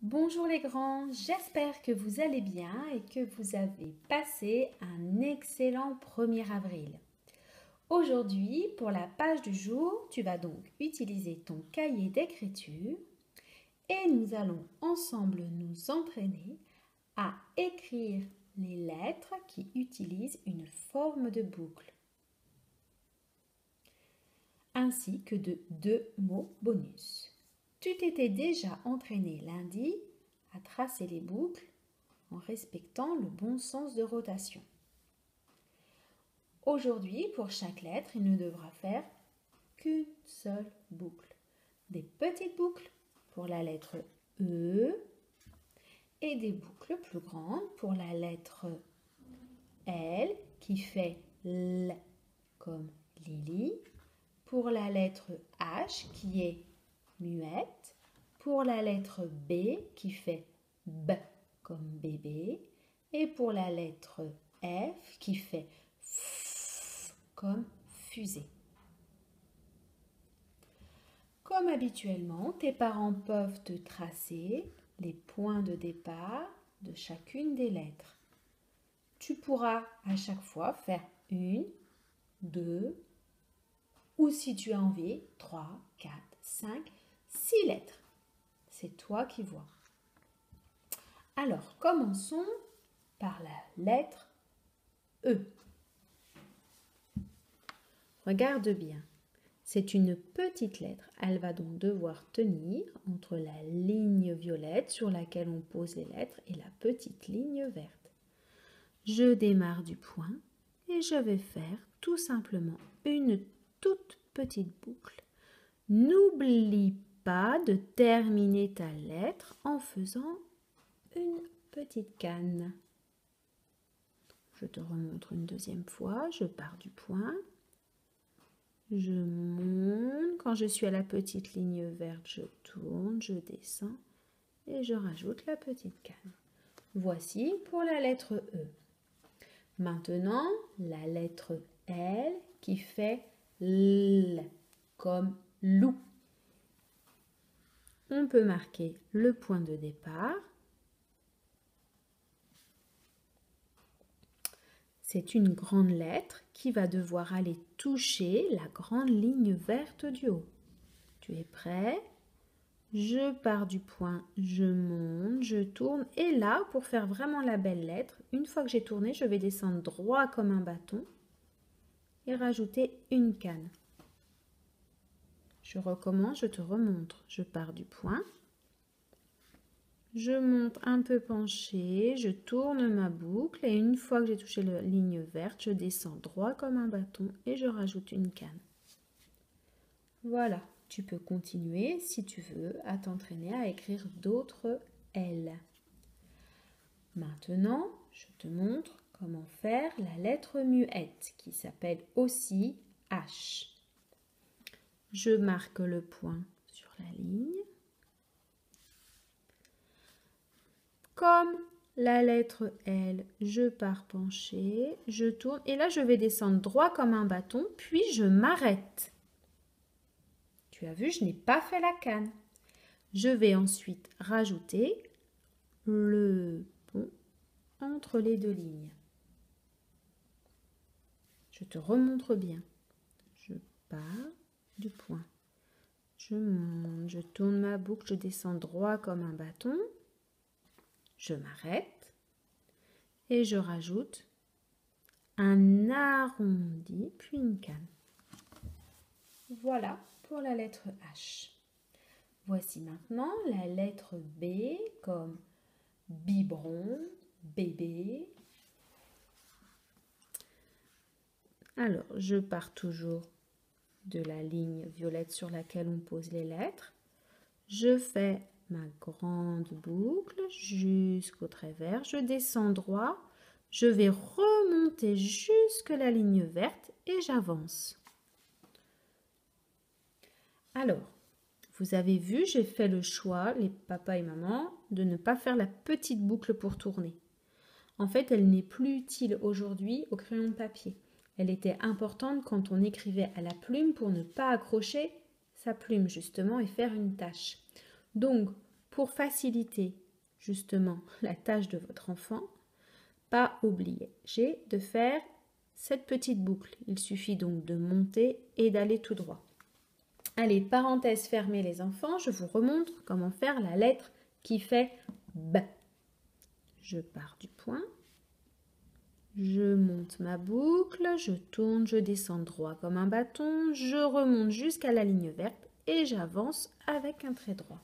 Bonjour les grands, j'espère que vous allez bien et que vous avez passé un excellent 1er avril. Aujourd'hui, pour la page du jour, tu vas donc utiliser ton cahier d'écriture et nous allons ensemble nous entraîner à écrire les lettres qui utilisent une forme de boucle, ainsi que de 2 mots bonus. Tu t'étais déjà entraîné lundi à tracer les boucles en respectant le bon sens de rotation. Aujourd'hui, pour chaque lettre, il ne devra faire qu'une seule boucle. Des petites boucles pour la lettre E et des boucles plus grandes pour la lettre L qui fait L comme Lily, pour la lettre H qui est muette, pour la lettre B qui fait B comme bébé, et pour la lettre F qui fait F comme fusée. Comme habituellement, tes parents peuvent te tracer les points de départ de chacune des lettres. Tu pourras à chaque fois faire 1, 2, ou si tu as envie, 3, 4, 5, 6 lettres. C'est toi qui vois. Alors, commençons par la lettre E. Regarde bien. C'est une petite lettre. Elle va donc devoir tenir entre la ligne violette sur laquelle on pose les lettres et la petite ligne verte. Je démarre du point et je vais faire tout simplement une toute petite boucle. N'oublie pas de terminer ta lettre en faisant une petite canne. Je te remontre une deuxième fois. Je pars du point. Je monte. Quand je suis à la petite ligne verte, je tourne, je descends et je rajoute la petite canne. Voici pour la lettre E. Maintenant, la lettre L qui fait L comme loup. On peut marquer le point de départ. C'est une grande lettre qui va devoir aller toucher la grande ligne verte du haut. Tu es prêt? Je pars du point, je monte, je tourne et là, pour faire vraiment la belle lettre, une fois que j'ai tourné, je vais descendre droit comme un bâton et rajouter une canne. Je recommence, je te remontre. Je pars du point. Je monte un peu penché, je tourne ma boucle et une fois que j'ai touché la ligne verte, je descends droit comme un bâton et je rajoute une canne. Voilà, tu peux continuer si tu veux à t'entraîner à écrire d'autres L. Maintenant, je te montre comment faire la lettre muette qui s'appelle aussi H. Je marque le point sur la ligne. Comme la lettre L, je pars penché, je tourne et là je vais descendre droit comme un bâton, puis je m'arrête. Tu as vu, je n'ai pas fait la canne. Je vais ensuite rajouter le pont entre les deux lignes. Je te remontre bien. Je pars du point. Je monte, je tourne ma boucle, je descends droit comme un bâton. Je m'arrête et je rajoute un arrondi puis une canne. Voilà pour la lettre H. Voici maintenant la lettre B comme biberon, bébé. Alors, je pars toujours de la ligne violette sur laquelle on pose les lettres. Je fais ma grande boucle jusqu'au trait vert. Je descends droit. Je vais remonter jusque la ligne verte et j'avance. Alors, vous avez vu, j'ai fait le choix, les papas et maman, de ne pas faire la petite boucle pour tourner. En fait, elle n'est plus utile aujourd'hui au crayon de papier. Elle était importante quand on écrivait à la plume pour ne pas accrocher sa plume justement et faire une tache. Donc, pour faciliter justement la tâche de votre enfant, pas oublier de faire cette petite boucle. Il suffit donc de monter et d'aller tout droit. Allez, parenthèse fermée les enfants, je vous remontre comment faire la lettre qui fait B. Je pars du point, je monte ma boucle, je tourne, je descends droit comme un bâton, je remonte jusqu'à la ligne verte et j'avance avec un trait droit.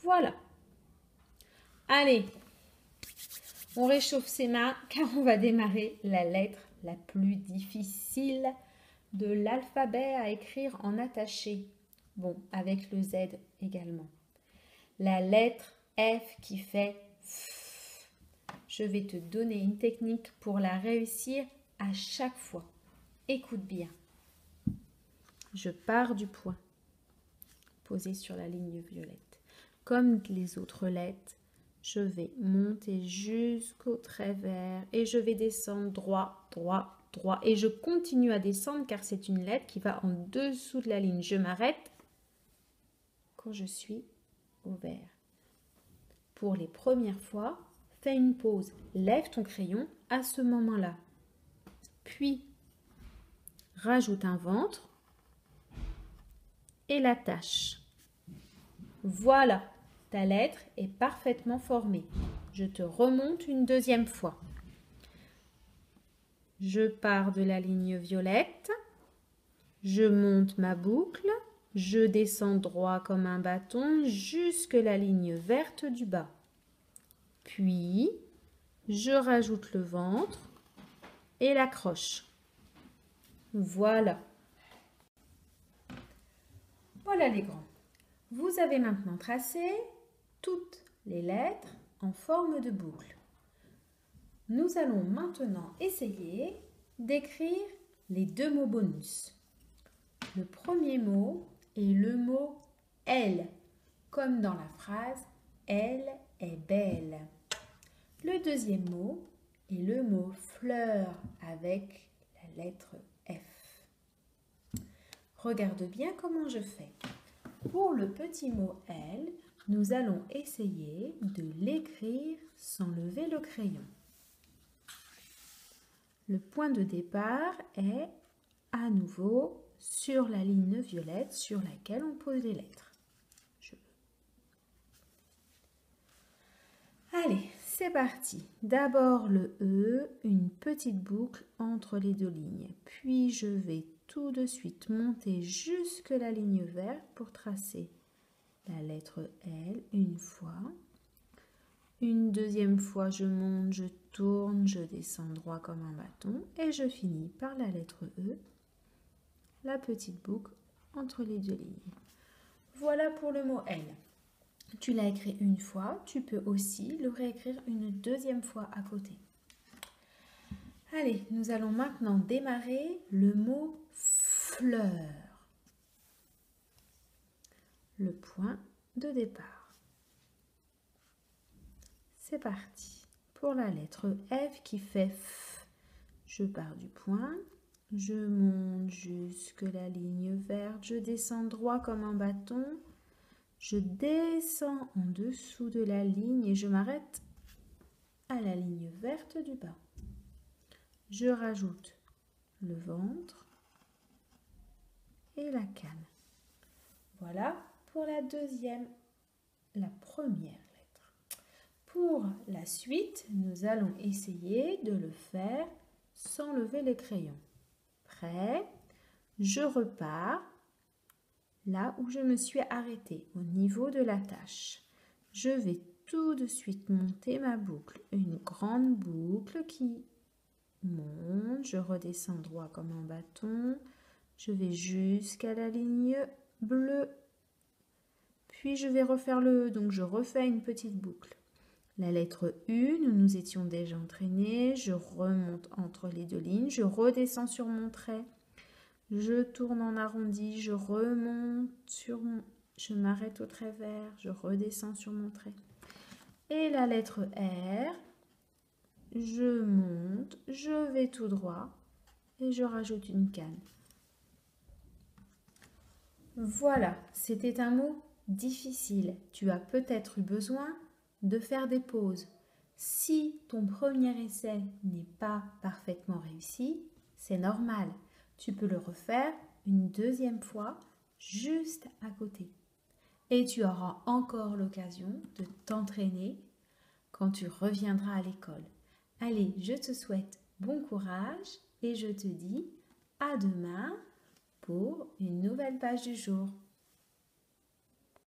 Voilà. Allez, on réchauffe ses mains car on va démarrer la lettre la plus difficile de l'alphabet à écrire en attaché. Bon, avec le Z également. La lettre F qui fait F. Je vais te donner une technique pour la réussir à chaque fois. Écoute bien. Je pars du point, posé sur la ligne violette. Comme les autres lettres, je vais monter jusqu'au trait vert et je vais descendre droit, droit, droit. Et je continue à descendre car c'est une lettre qui va en dessous de la ligne. Je m'arrête quand je suis au vert. Pour les premières fois, fais une pause. Lève ton crayon à ce moment-là. Puis, rajoute un ventre et l'attache. Voilà, ta lettre est parfaitement formée. Je te remonte une deuxième fois. Je pars de la ligne violette, je monte ma boucle, je descends droit comme un bâton jusque la ligne verte du bas. Puis, je rajoute le ventre et l'accroche. Voilà. Voilà les grands. Vous avez maintenant tracé toutes les lettres en forme de boucle. Nous allons maintenant essayer d'écrire les deux mots bonus. Le premier mot est le mot « elle », comme dans la phrase « elle est belle ». Le deuxième mot est le mot « fleur » avec la lettre F. Regarde bien comment je fais. Pour le petit mot « elle », nous allons essayer de l'écrire sans lever le crayon. Le point de départ est à nouveau sur la ligne violette sur laquelle on pose les lettres. Allez, c'est parti. D'abord le E, une petite boucle entre les deux lignes. Puis je vais tout de suite monter jusque la ligne verte pour tracer la lettre L une fois. Une deuxième fois, je monte, je tourne, je descends droit comme un bâton et je finis par la lettre E, la petite boucle entre les deux lignes. Voilà pour le mot L. Tu l'as écrit une fois, tu peux aussi le réécrire une deuxième fois à côté. Allez, nous allons maintenant démarrer le mot fleur. Le point de départ. C'est parti. Pour la lettre F qui fait F, je pars du point, je monte jusque la ligne verte, je descends droit comme un bâton, je descends en dessous de la ligne et je m'arrête à la ligne verte du bas. Je rajoute le ventre et la canne. Voilà pour la première. Pour la suite, nous allons essayer de le faire sans lever les crayons. Prêt? Je repars là où je me suis arrêtée, au niveau de l'attache. Je vais tout de suite monter ma boucle, une grande boucle qui monte, je redescends droit comme un bâton, je vais jusqu'à la ligne bleue, puis je vais refaire le E, donc je refais une petite boucle. La lettre U, nous nous étions déjà entraînés, je remonte entre les deux lignes, je redescends sur mon trait, je tourne en arrondi, je remonte je m'arrête au trait vert, je redescends sur mon trait. Et la lettre R, je monte, je vais tout droit et je rajoute une canne. Voilà, c'était un mot difficile, tu as peut-être eu besoin de faire des pauses. Si ton premier essai n'est pas parfaitement réussi, c'est normal. Tu peux le refaire une deuxième fois juste à côté. Et tu auras encore l'occasion de t'entraîner quand tu reviendras à l'école. Allez, je te souhaite bon courage et je te dis à demain pour une nouvelle page du jour.